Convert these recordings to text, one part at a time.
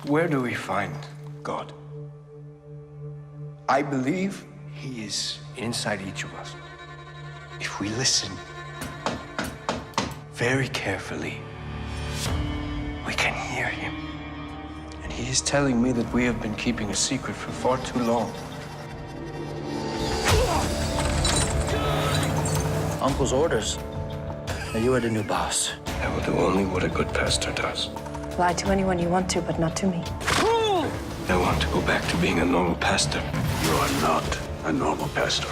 Where do we find God? I believe he is inside each of us. If we listen very carefully, we can hear him. And he is telling me that we have been keeping a secret for far too long. Uncle's orders. Now you are the new boss. I will do only what a good pastor does. Lie to anyone you want to, but not to me. I want to go back to being a normal pastor. You are not a normal pastor.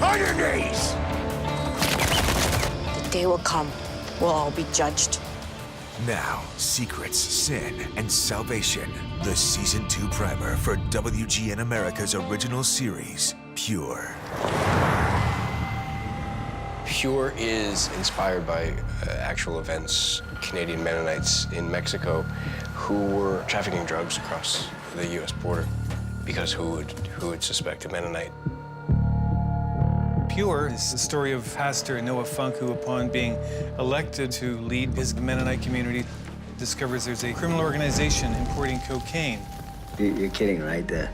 On your knees! The day will come. We'll all be judged. Now, Secrets, Sin, and Salvation. The Season 2 primer for WGN America's original series, Pure. Pure is inspired by actual events. Canadian Mennonites in Mexico who were trafficking drugs across the U.S. border. Because who would suspect a Mennonite? Pure is the story of Pastor Noah Funk, who, upon being elected to lead his Mennonite community, discovers there's a criminal organization importing cocaine. You're kidding, right? The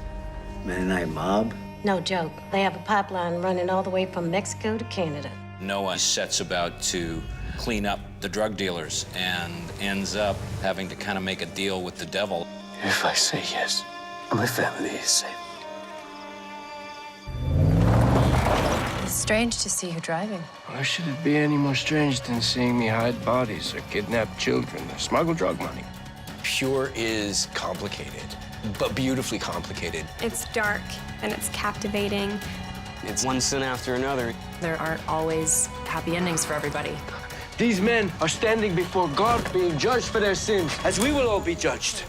Mennonite mob? No joke. They have a pipeline running all the way from Mexico to Canada. Noah sets about to clean up the drug dealers and ends up having to kind of make a deal with the devil. If I say yes, my family is safe. It's strange to see you driving. Why should it be any more strange than seeing me hide bodies or kidnap children or smuggle drug money? Pure is complicated, but beautifully complicated. It's dark and it's captivating. It's one sin after another. There aren't always happy endings for everybody. These men are standing before God being judged for their sins, as we will all be judged.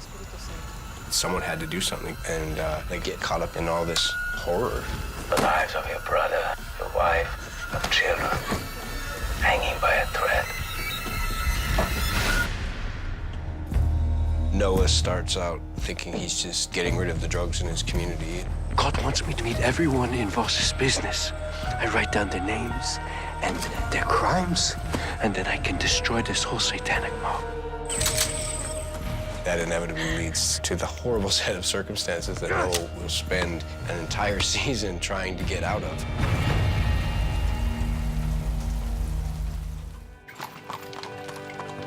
Someone had to do something, and they get caught up in all this horror. The lives of your brother, your wife, your children, hanging by a thread. Noah starts out thinking he's just getting rid of the drugs in his community. God wants me to meet everyone in Voss's business. I write down their names and their crimes, and then I can destroy this whole satanic mob. That inevitably leads to the horrible set of circumstances that Noah will spend an entire season trying to get out of.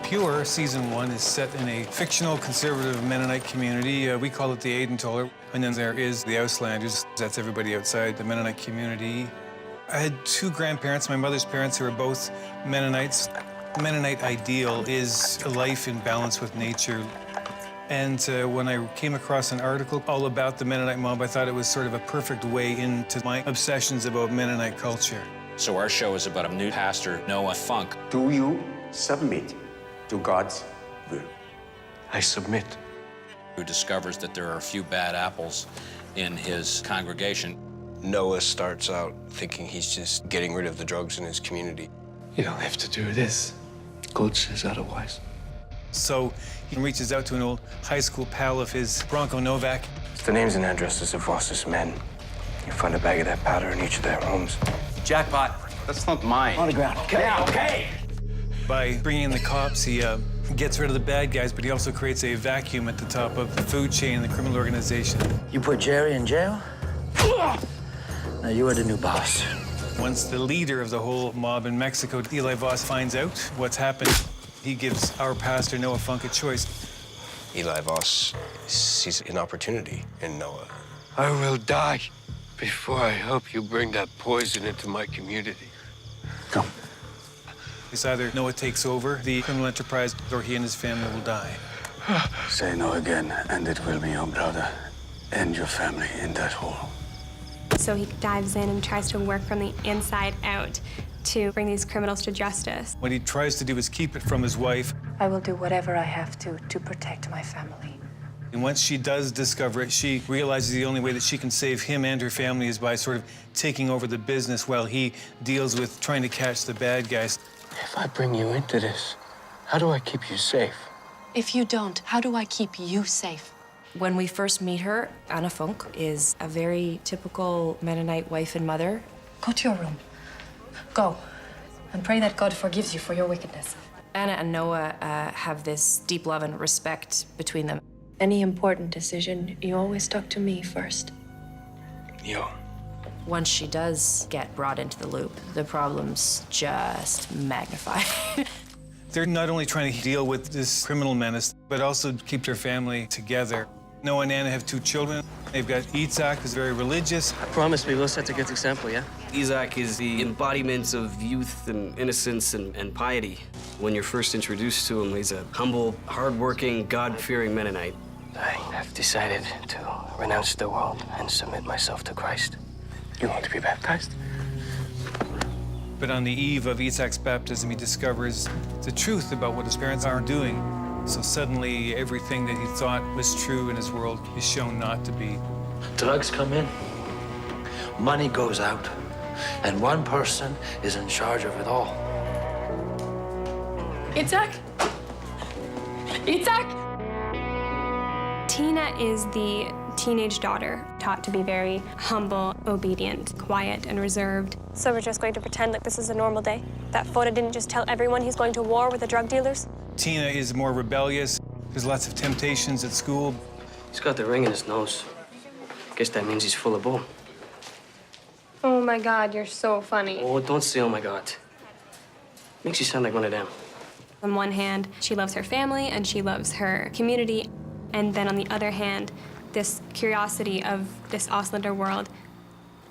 Pure, Season 1, is set in a fictional conservative Mennonite community. We call it the Aidentaler. And then there is the Auslanders. That's everybody outside the Mennonite community. I had two grandparents, my mother's parents, who are both Mennonites. The Mennonite ideal is a life in balance with nature. And when I came across an article all about the Mennonite mob, I thought it was sort of a perfect way into my obsessions about Mennonite culture. So our show is about a new pastor, Noah Funk. Do you submit to God's will? I submit. Who discovers that there are a few bad apples in his congregation. Noah starts out thinking he's just getting rid of the drugs in his community. You don't have to do this. God says otherwise. So he reaches out to an old high school pal of his, Bronco Novak. It's the names and addresses of Voss's men. You find a bag of that powder in each of their homes. Jackpot. That's not mine. On the ground. Okay. By bringing in the cops, he gets rid of the bad guys, but he also creates a vacuum at the top of the food chain in the criminal organization. You put Jerry in jail? Now you are the new boss. Once the leader of the whole mob in Mexico, Eli Voss, finds out what's happened, he gives our pastor, Noah Funk, a choice. Eli Voss sees an opportunity in Noah. I will die before I help you bring that poison into my community. Come. It's either Noah takes over the criminal enterprise or he and his family will die. Say no again, and it will be your brother and your family in that hole. So he dives in and tries to work from the inside out to bring these criminals to justice. What he tries to do is keep it from his wife. I will do whatever I have to protect my family. And once she does discover it, she realizes the only way that she can save him and her family is by sort of taking over the business while he deals with trying to catch the bad guys. If I bring you into this, how do I keep you safe? If you don't, how do I keep you safe? When we first meet her, Anna Funk is a very typical Mennonite wife and mother. Go to your room. Go. And pray that God forgives you for your wickedness. Anna and Noah have this deep love and respect between them. Any important decision, you always talk to me first. Yo. Once she does get brought into the loop, the problems just magnify. They're not only trying to deal with this criminal menace, but also keep their family together. Noah and Anna have 2 children. They've got Itzhak, who's very religious. I promise we will set a good example, yeah? Isaac is the embodiment of youth and innocence and piety. When you're first introduced to him, he's a humble, hardworking, God-fearing Mennonite. I have decided to renounce the world and submit myself to Christ. You want to be baptized? But on the eve of Itzhak's baptism, he discovers the truth about what his parents are doing. So suddenly, everything that he thought was true in his world is shown not to be. Drugs come in, money goes out, and one person is in charge of it all. Itzhak? Itzhak? Tina is the teenage daughter, taught to be very humble, obedient, quiet, and reserved. So we're just going to pretend like this is a normal day? That Foda didn't just tell everyone he's going to war with the drug dealers? Tina is more rebellious. There's lots of temptations at school. He's got the ring in his nose. Guess that means he's full of bull. Oh my God, you're so funny. Oh, don't say, oh my God. Makes you sound like one of them. On one hand, she loves her family and she loves her community. And then on the other hand, this curiosity of this Auslander world.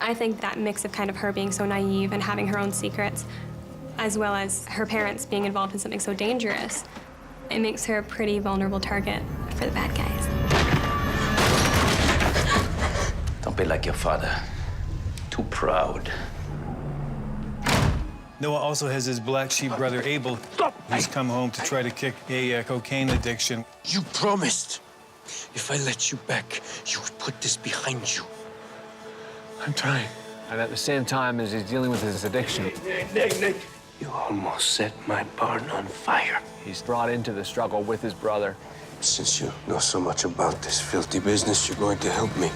I think that mix of kind of her being so naive and having her own secrets, as well as her parents being involved in something so dangerous, it makes her a pretty vulnerable target for the bad guys. Don't be like your father. Too proud. Noah also has his black sheep brother, Abel, who's come home to try to kick a cocaine addiction. You promised. If I let you back, you would put this behind you. I'm trying. And at the same time as he's dealing with his addiction, Nick. You almost set my barn on fire. he's brought into the struggle with his brother. Since you know so much about this filthy business, you're going to help me.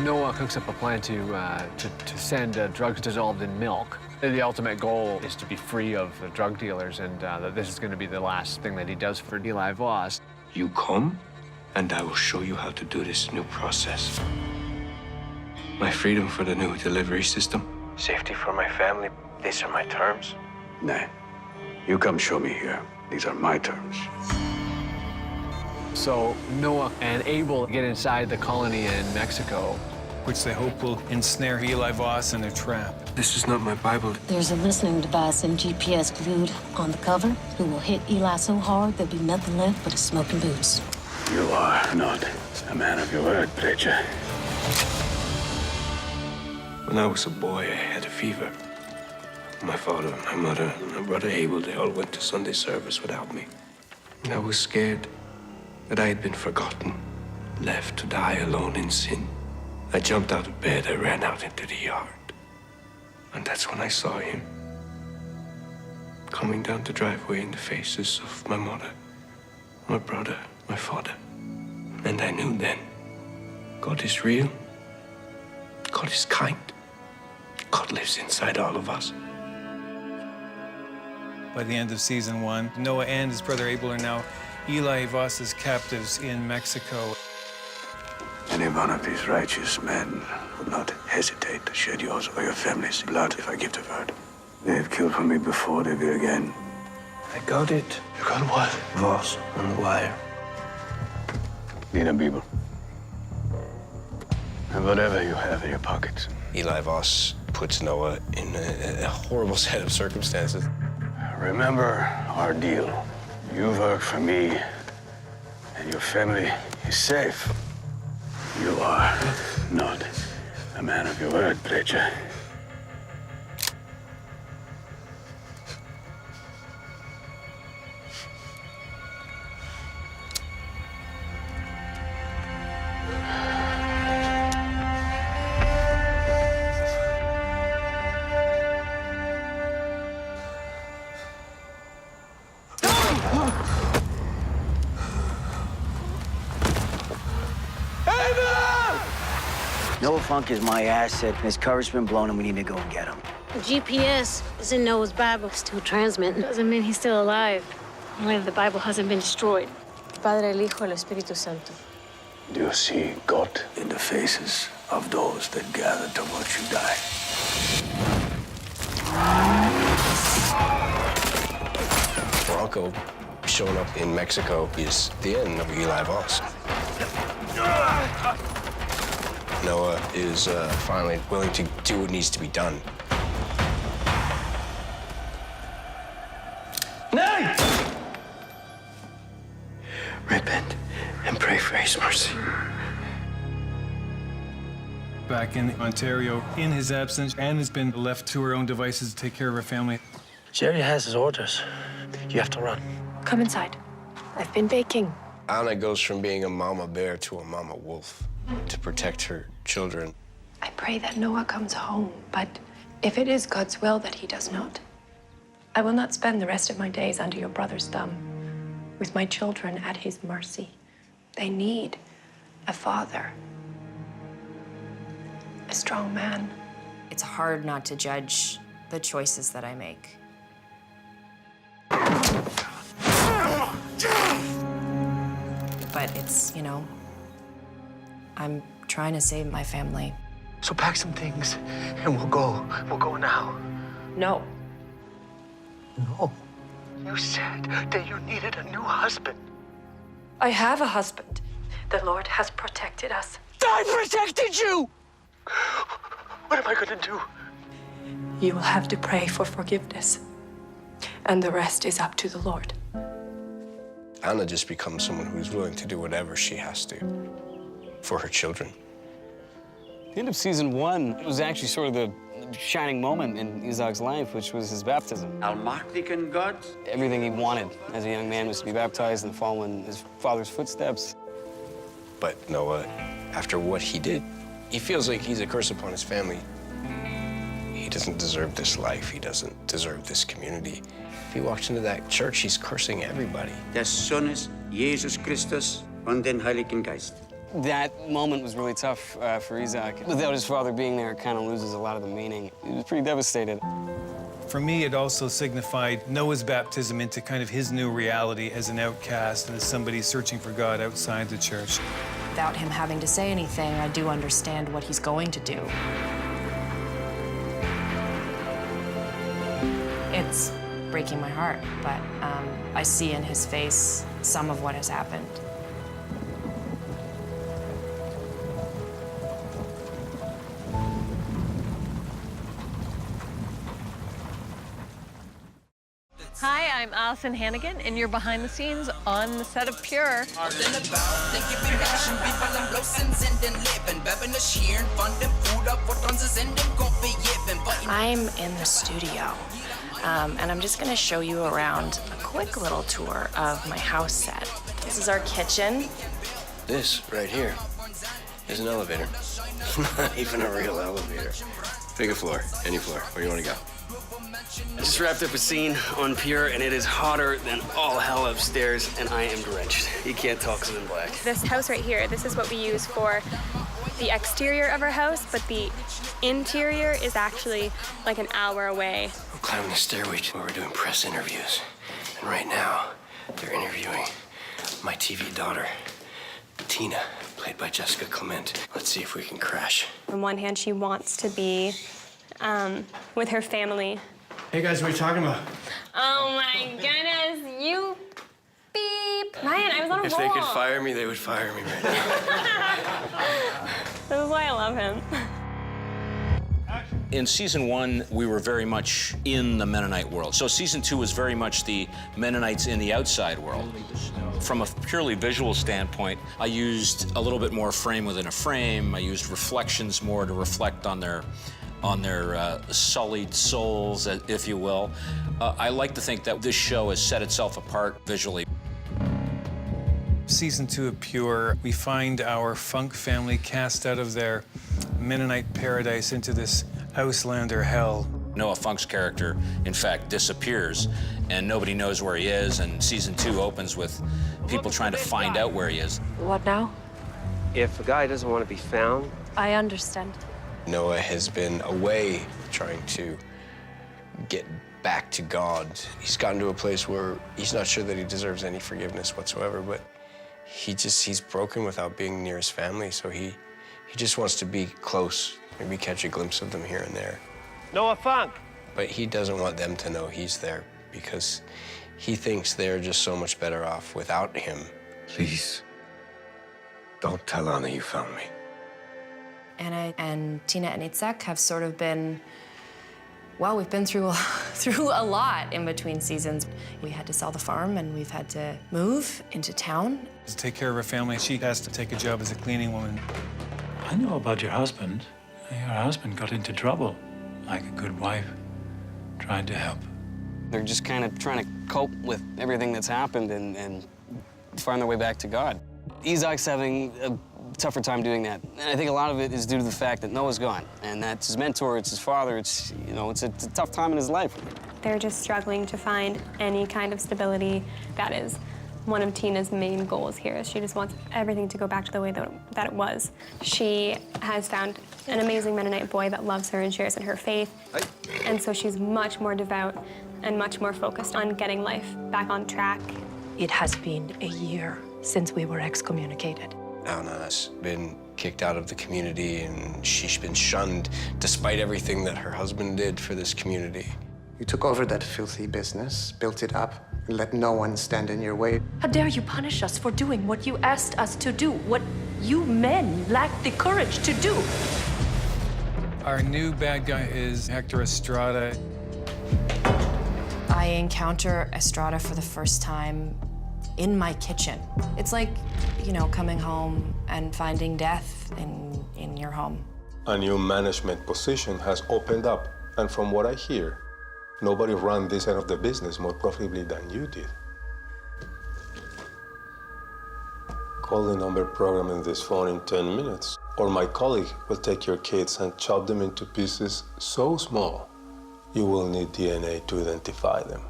Noah cooks up a plan to send drugs dissolved in milk. The ultimate goal is to be free of the drug dealers, and that this is going to be the last thing that he does for Eli Voss. You come, and I will show you how to do this new process. My freedom for the new delivery system. Safety for my family. These are my terms. Nay. You come show me here. These are my terms. So Noah and Abel get inside the colony in Mexico, which they hope will ensnare Eli Voss in their trap. This is not my Bible. There's a listening device and GPS glued on the cover who will hit Eli so hard there'll be nothing left but his smoking boots. You are not a man of your word, preacher. When I was a boy, I had a fever. My father, my mother, and my brother Abel, they all went to Sunday service without me. And I was scared that I had been forgotten, left to die alone in sin. I jumped out of bed, I ran out into the yard. And that's when I saw him. Coming down the driveway in the faces of my mother, my brother, my father. And I knew then, God is real. God is kind. God lives inside all of us. By the end of season 1, Noah and his brother Abel are now Eli Voss's captives in Mexico. Any one of these righteous men would not hesitate to shed yours or your family's blood if I give the word. They have killed for me before, they will again. I got it. You got what? Voss on the wire. Need a Bible. And whatever you have in your pockets. Eli Voss puts Noah in a horrible set of circumstances. Remember our deal. You work for me, and your family is safe. You are not a man of your word, preacher. Noah Funk is my asset. His cover's been blown and we need to go and get him. GPS is in Noah's Bible. Still transmitting. Doesn't mean he's still alive. Only the Bible hasn't been destroyed. Padre, el Hijo, el Espíritu Santo. Do you see God in the faces of those that gather to watch you die? Bronco showing up in Mexico is the end of Eli Voss. Noah is finally willing to do what needs to be done. Nay! Repent and pray for his mercy. Back in Ontario, in his absence, Anne has been left to her own devices to take care of her family. Jerry has his orders. You have to run. Come inside. I've been baking. Anna goes from being a mama bear to a mama wolf to protect her children. I pray that Noah comes home, but if it is God's will that he does not, I will not spend the rest of my days under your brother's thumb, with my children at his mercy. They need a father, a strong man. It's hard not to judge the choices that I make. But it's, you know, I'm trying to save my family. So pack some things and we'll go. We'll go now. No. No. You said that you needed a new husband. I have a husband. The Lord has protected us. I protected you! What am I gonna do? You will have to pray for forgiveness, and the rest is up to the Lord. Anna just becomes someone who's willing to do whatever she has to for her children. The end of season 1 was actually sort of the shining moment in Isaac's life, which was his baptism. Almighty God. Everything he wanted as a young man was to be baptized and follow in his father's footsteps. But Noah, after what he did, he feels like he's a curse upon his family. He doesn't deserve this life. He doesn't deserve this community. If he walks into that church, he's cursing everybody. Des Sohnes Jesus Christus und den Heiligen Geist. That moment was really tough for Isaac. Without his father being there, it kind of loses a lot of the meaning. He was pretty devastated. For me, it also signified Noah's baptism into kind of his new reality as an outcast and as somebody searching for God outside the church. Without him having to say anything, I do understand what he's going to do. It's breaking my heart, but I see in his face some of what has happened. Hi, I'm Allison Hannigan, and you're behind the scenes on the set of Pure. I'm in the studio, and I'm just gonna show you around a quick little tour of my house set. This is our kitchen. This right here is an elevator. Not even a real elevator. Pick a floor, any floor, where you want to go. I just wrapped up a scene on Pure, and it is hotter than all hell upstairs, and I am drenched. You can't talk 'cause I'm in black. This house right here, this is what we use for the exterior of our house, but the interior is actually like an hour away. We're climbing the stairway to where we're doing press interviews. And right now, they're interviewing my TV daughter, Tina, played by Jessica Clement. Let's see if we can crash. On one hand, she wants to be with her family. Hey guys, what are you talking about? Oh my goodness, you beep. Ryan, I was on a roll. If they could fire me, they would fire me right now. This is why I love him. In season 1, we were very much in the Mennonite world. So season 2 was very much the Mennonites in the outside world. From a purely visual standpoint, I used a little bit more frame within a frame. I used reflections more to reflect on their sullied souls, if you will. I like to think that this show has set itself apart visually. Season 2 of Pure, we find our Funk family cast out of their Mennonite paradise into this Auslander hell. Noah Funk's character, in fact, disappears, and nobody knows where he is, and season 2 opens with people trying to find out where he is. What now? If a guy doesn't want to be found... I understand. Noah has been away trying to get back to God. He's gotten to a place where he's not sure that he deserves any forgiveness whatsoever, but he's broken without being near his family, so he just wants to be close, maybe catch a glimpse of them here and there. Noah Funk! But he doesn't want them to know he's there because he thinks they're just so much better off without him. Please, don't tell Anna you found me. Anna and Tina and Itzhak have sort of been, well, we've been through a lot in between seasons. We had to sell the farm and we've had to move into town. To take care of her family, she has to take a job as a cleaning woman. I know about your husband. Your husband got into trouble, like a good wife, trying to help. They're just kind of trying to cope with everything that's happened and find their way back to God. Isaac's having a tougher time doing that. And I think a lot of it is due to the fact that Noah's gone. And that's his mentor, it's his father, it's a tough time in his life. They're just struggling to find any kind of stability. That is one of Tina's main goals here. She just wants everything to go back to the way that it was. She has found an amazing Mennonite boy that loves her and shares in her faith. And so she's much more devout and much more focused on getting life back on track. It has been a year since we were excommunicated. Anna's been kicked out of the community and she's been shunned despite everything that her husband did for this community. You took over that filthy business, built it up, and let no one stand in your way. How dare you punish us for doing what you asked us to do, what you men lacked the courage to do? Our new bad guy is Hector Estrada. I encounter Estrada for the first time in my kitchen. It's like, coming home and finding death in your home. A new management position has opened up, and from what I hear, nobody ran this end of the business more profitably than you did. Call the number programming this phone in 10 minutes, or my colleague will take your kids and chop them into pieces so small, you will need DNA to identify them.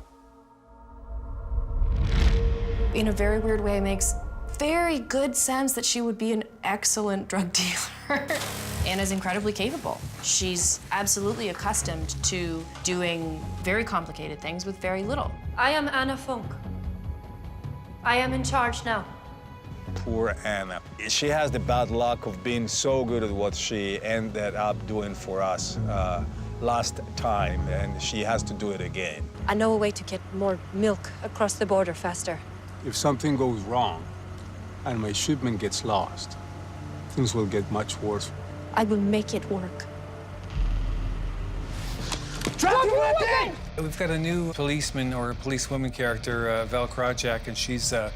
In a very weird way, it makes very good sense that she would be an excellent drug dealer. Anna's incredibly capable. She's absolutely accustomed to doing very complicated things with very little. I am Anna Funk. I am in charge now. Poor Anna. She has the bad luck of being so good at what she ended up doing for us last time, and she has to do it again. I know a way to get more milk across the border faster. If something goes wrong and my shipment gets lost, things will get much worse. I will make it work. We've got a new policeman or a policewoman character, Val Krajak, and she's a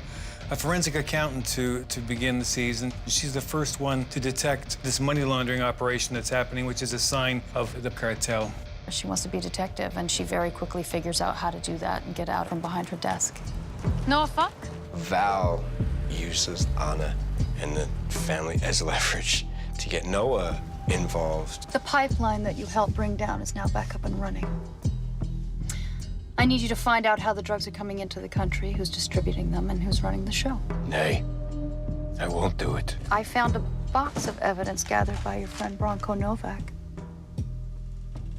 forensic accountant to begin the season. She's the first one to detect this money laundering operation that's happening, which is a sign of the cartel. She wants to be a detective, and she very quickly figures out how to do that and get out from behind her desk. Noah Funk? Val uses Anna and the family as leverage to get Noah involved. The pipeline that you helped bring down is now back up and running. I need you to find out how the drugs are coming into the country, who's distributing them, and who's running the show. Nay, I won't do it. I found a box of evidence gathered by your friend Bronco Novak.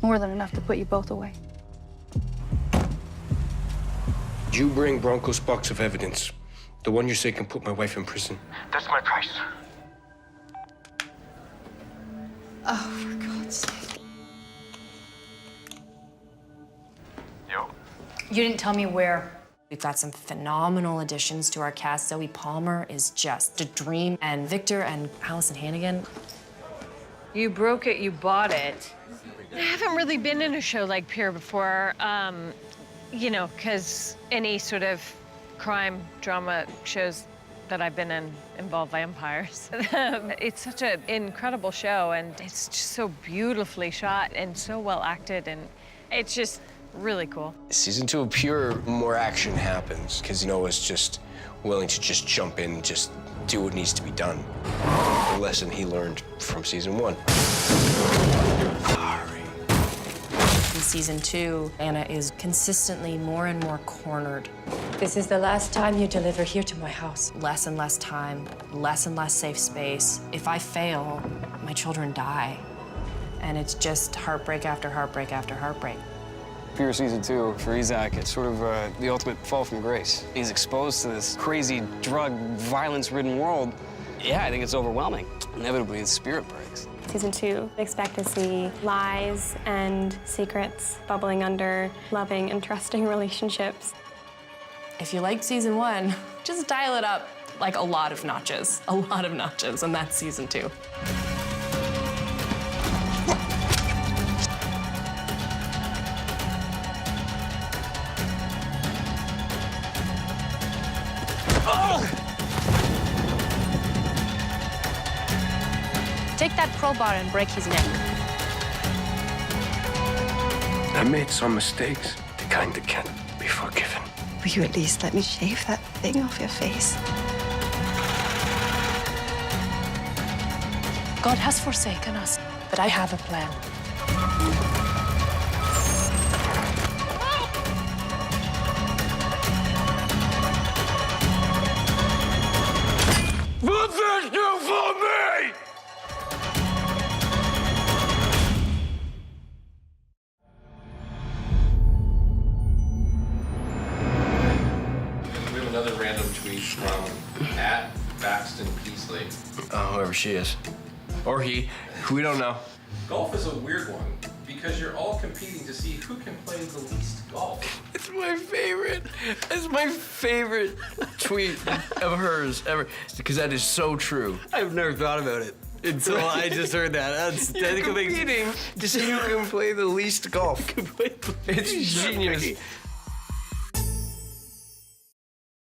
More than enough to put you both away. Did you bring Bronco's box of evidence? The one you say can put my wife in prison? That's my price. Oh, for God's sake. Yo. You didn't tell me where. We've got some phenomenal additions to our cast. Zoe Palmer is just a dream, and Victor and Allison Hannigan. You broke it, you bought it. I haven't really been in a show like Pure before, because any sort of crime drama shows that I've been in involve vampires. It's such an incredible show, and it's just so beautifully shot and so well acted, and it's just really cool. Season 2 of Pure, more action happens because Noah's just willing to just jump in and just do what needs to be done. The lesson he learned from season 1. In season 2, Anna is consistently more and more cornered This is the last time you deliver here to my house. Less and less time, less and less safe space. If I fail, my children die. And it's just heartbreak after heartbreak after heartbreak. Fear Season 2 for Isaac, it's sort of the ultimate fall from grace. He's exposed to this crazy, drug, violence-ridden world. Yeah, I think it's overwhelming. Inevitably, his spirit breaks. Season 2, expect to see lies and secrets bubbling under loving and trusting relationships. If you liked season 1, just dial it up like a lot of notches, and that's season 2. Take that crowbar and break his neck. I made some mistakes, the kind that can't be forgiven. Will you at least let me shave that thing off your face? God has forsaken us, but I have a plan. What's this do for me? We have another random tweet from @BaxtonPeasley. Whoever she is. Or he. We don't know. Golf is a weird one because you're all competing to see who can play the least golf. It's my favorite. It's my favorite tweet of hers ever. Because that is so true. I've never thought about it until I just heard that. You're competing to see who can play the least golf. It's genius.